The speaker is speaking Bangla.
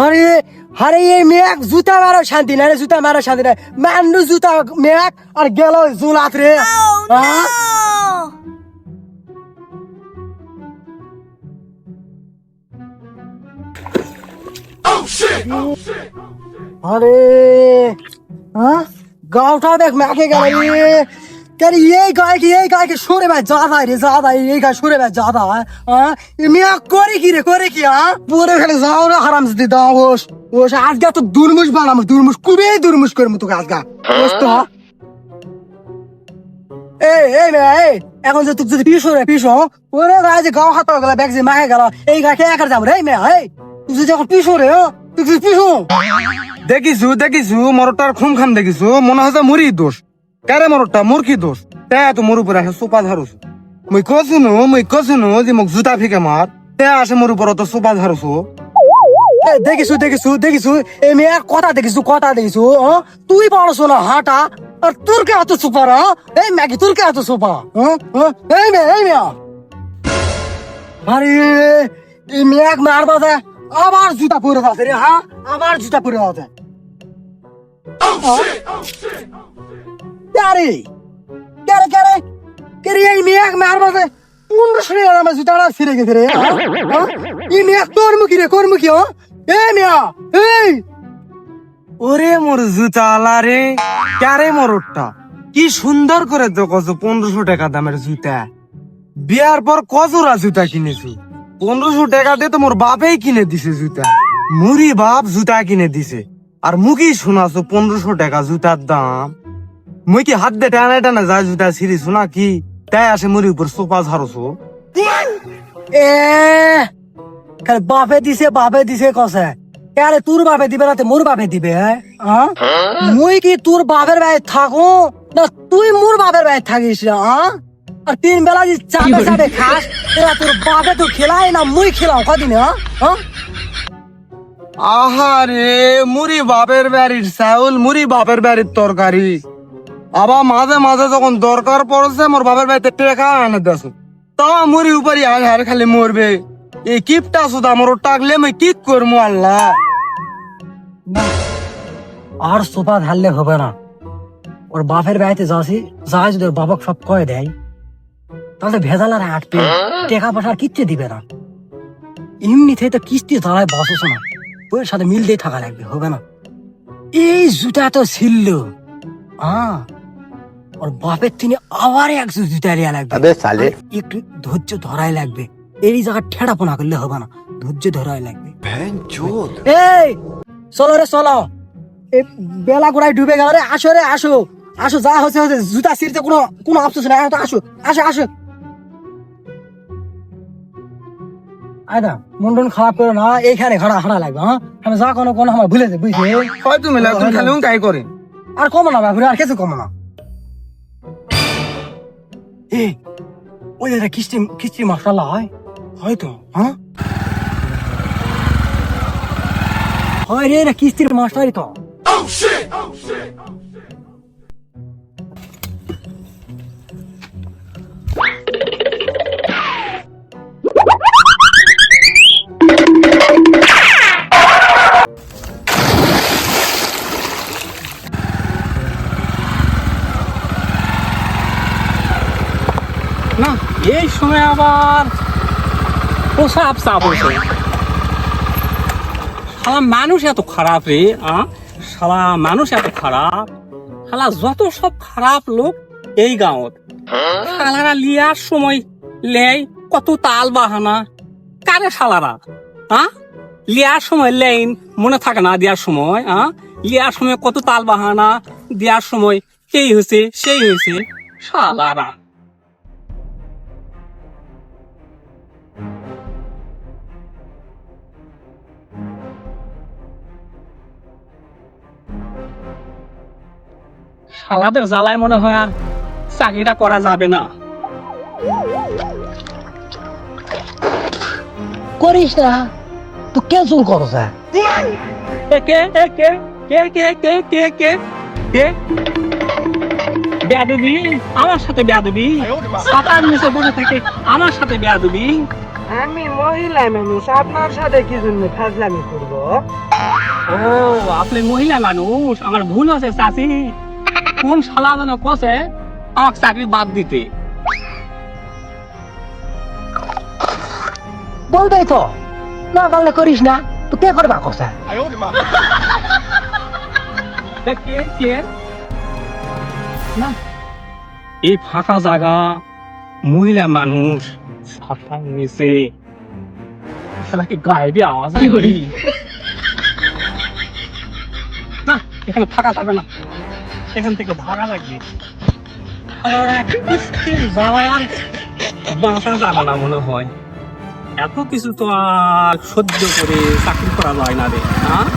আরে আরে এই মেঘ জুতা মারা শান্তি না রে, জুতা মারা শান্তি না, মানুষ জুতা মেঘ আর গেল জুলাত রে। হ্যাঁ? আরে হ্যাঁ গাওটা দেখ মেঘে গেল রে। কেন এই গায়কে সরে ভাই যাদা রে, যাদা এই গায়ে সরে ভাই যাদা। হ্যাঁ মেঘ করে কি রে, করে কি? হ্যাঁ পরে ফেলে যাও রে হারাম যদি দাও ওস ওস আজকে তো দুর্মুষ বানাবো, দুর্মুষ খুবই দুর্মুষ করবো তোকে আজকে। ওস তো এই মেয়ে এই এখন যে তুই যদি পিসো ওরে ভাই যে গাও হাত গেল ব্যাগ যে মাহে গেল এই গাকে একার যাবো রে মেয়ে। এই তুই যদি এখন পিসো রে, তুই যদি পিসো দেখিছু মরটার খুম খাম দেখিছু, মনে হয় মুড়ি দোষ। কারে মরটা মোর কি দোষ? তে তো মোর উপরে আসে সোপা ঝাড়ুছ। মুই কছুনু যে মোক জুতা ফিকে মার, তে আসে মোর উপর তো সোপা ঝাড়ুছ। দেখিছু এই মেয়ের কথা দেখিছু। তুই পড়াশো না হাঁটা আর তোর কে এত সুপার? এই ম্যাগি তোর কে এত সুপা? এই মেয়া আরে এই মেয়াক মারবা দে আবার জুতা পরে আছে রে। হ্যাঁ আবার জুতা পরে আছে। ক্যারে ক্যারে ক্যারে ক্যারে এই মেয়াক মারবা দে 1500 টাকা আমার জুতাটা ছিঁড়ে গেছে রে। এই মেয়াক তোর মুখি এই মেয়া এই ওরে মোর জুতা আলা রে, কারে মরটা কি সুন্দর করে তো কছ 1500 টাকা দামের জুতা। বিয়ার পর কজোড়া জুতা কিনেছি, 1500 টাকা দিয়ে তো মোর বাপেই কিনে দিছে জুতা। মুড়ি বাপ জুতা কিনে দিছে আর মুখি শোনাছো 1500 টাকা জুতার দাম। মুই কি হাত দিয়ে টানা যায় জুতা ছিঁড়িছো না কি? তাই আসে মুড়ি উপর সোপা ঝাড়ছো। এ খালি বাপে দিছে কসে। আরে তোর বাপে দিবে না মোর বাপে দিবে? হ্যাঁ মুই কি তোর বাপের বাড়ি থাকো না তুই মোর বাপের বাড়ি থাকিস? হ্যাঁ আর 3 বেলা যে চাপে খাস এরা তোর বাপে তো খেলায় না মুই খেলাও কদিন? হ্যাঁ আহারে মুড়ি বাপের বাড়ির চাউল, মুড়ি বাপের বাড়ির তরকারি। আবার মাঝে মাঝে যখন দরকার পড়ছে মোর বাপের বাড়িতে টেকা আনে দেছ, তা মুড়ি উপরই আর খালি মরবে। এই কিপটা সুদা মোর টাকলে মই কি করবো আল্লাহ। আর সোপা ঢাললে হবে না। ওর বাপের বাড়িতে যাচ্ছি, যাই যদি ওর বাবাকে সব কয়ে দেয় তাহলে ভেজাল আর আটবে, টাকা পয়সা আর কিচ্ছু দিবে না। এমনি থেকে তো কিস্তি ধরায় বসছে না, ওর সাথে মিল দিয়ে থাকা লাগবে, হবে না। এই জুতা তো ছিল ওর বাপের তিনি আবার এক জুতা লিয়া লাগবে। একটু ধৈর্য ধরাই লাগবে, এই জায়গা ঠেড়াপোনা করলে হবে না, ধৈর্য ধরাই লাগবে। এই চলো রে চলো, এই বেলা গোড়ায় ডুবে গেল রে। আসো রে আসো আসো, যা হচ্ছে জুতা ছিঁড়তে কোনো আফসোস নাই। আসো আয়দা মন খারাপ করো না, এইখানে হাঁটা লাগবে। হ্যাঁ আমি যা কোনো আমার ভুলে যাই বুঝলি। হয়তো মেলা তুমি খালি কাই করে আর কমো না বাবু, আর কিছু কমো না। ওই দাদা কিস্তি মশলা হয়তো। হ্যাঁ হয় রে কিস্তির মাস্টারই তো। না এই সময় আবার প্রসাব চাপ হয়েছে। শালা মানুষ এত খারাপ রে, শালা মানুষ এত খারাপ। শালা যত সব খারাপ লোক এই গাঁৱত, শালারা লিয়ার সময় লেয় কত তাল বাহানা। কারে শালারা লিয়ার সময় লেন মনে থাকে না, দেওয়ার সময় লিয়ার সময় কত তাল বাহানা, দেওয়ার সময় এই হয়েছে সেই হয়েছে। শালারা শালাদের জ্বালায় মনে হয় আর চাকরিটা করা যাবে না। করিস না তো কে জোর করো? বেয়াদবি আমার সাথে, বেয়াদবি ছাতার নিচে বসে থেকে আমার সাথে বেয়াদবি। আমি মহিলা মানুষ, আপনার সাথে কি জন্য ফাজলামি করবো? ও আপনি মহিলা মানুষ, আমার ভুল আছে চাচি। কোন শালা যেন কছে আমার চাকরি বাদ দিতে। বলবেই তো, না পারলে করিস না, তো কে করবা কথা? কে না, এই ফাঁকা জায়গা, মহিলা মানুষ, ছাতার নিচে শালাকে গায়েবী আওয়াজ করি না, এখানে থাকা যাবে না, এখান থেকে ভাগা লাগবে। বাঁচা যাবে না মনে হয়। এত কিছু তো আর সহ্য করে চাকরি করা যায় না রে, হ্যাঁ?